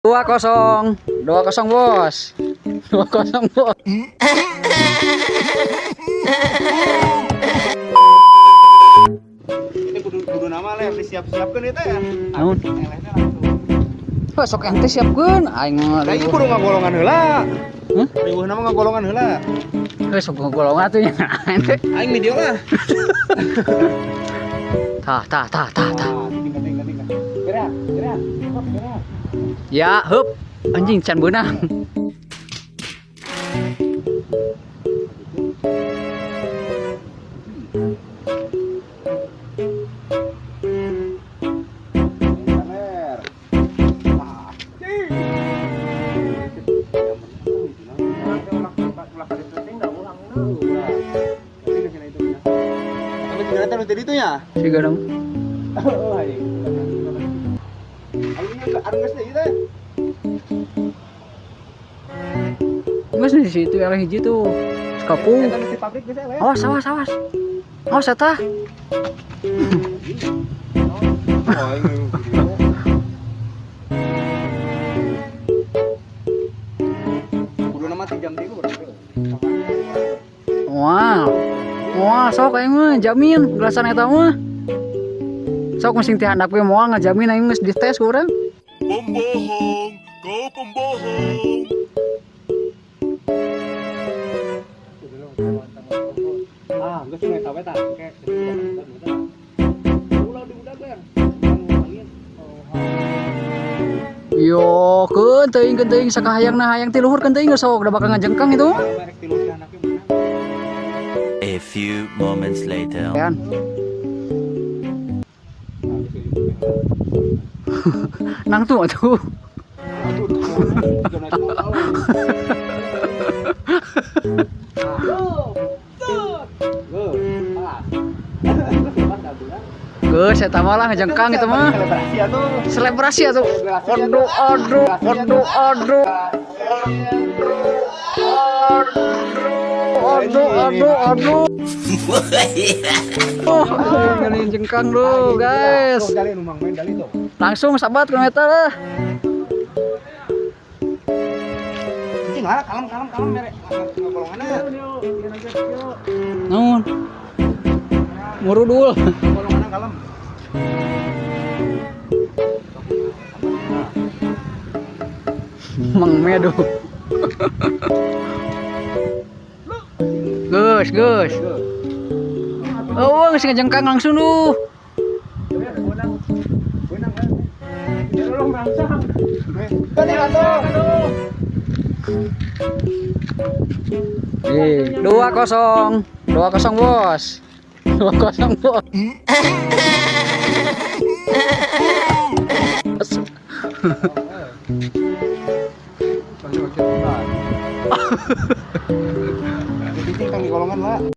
2-0, 2-0 bos, 2-0 bos. Ini kudu nama leh disiap-siapkeun eta ya. Naon? Oh, sok ente siapkeun aing mah. Da ieu kudu ngagolongan heula. Heh? Riweuhna mah ngagolongan heula. Geus sok golongan atuh nya ente. Aing video lah. Tah. Tinggal. Gerak. Ya, hup. Anjing can beunang. Jadi itu ya. Siga dong. Oh, aing. Aing geus deui teh. Geus di situ yang hiji tuh. Sekapung. Eta di pabrik geus eleh. Awas. Awas eta. Oh, aing video. Kudu nama 3 jam dulu berarti. Wah, sok aing mah jamin gelasan eta mah. Sok mesti teh handap ge moal ngajamin aing geus dites urang. Pembohong, kau pembohong. Ah, geus nu eta we tah. Oke. Ulah diudag ler. Yo, keun teuing sakahayangna hayang ti luhur keun teuing sok da bakal ngajengkang itu. Merek tilu si anaknya menang. A few moments later. Kan. Nang tuh atuh. Geus eta mah lah ngajengkang itu mah. Selebrasi atuh. Aduh. Oh, ngene jengkang lu, guys. Langsung sahabat kilometer lah. Cing lah, kalem merek golonganna. Naon? Murudul. Golonganna kalem. Mang medu. Gus. Oh, geus ngajengkang langsung lu. Eh, 2-0 bos. 2-0 bos. Jadi tinggal di golongan lah.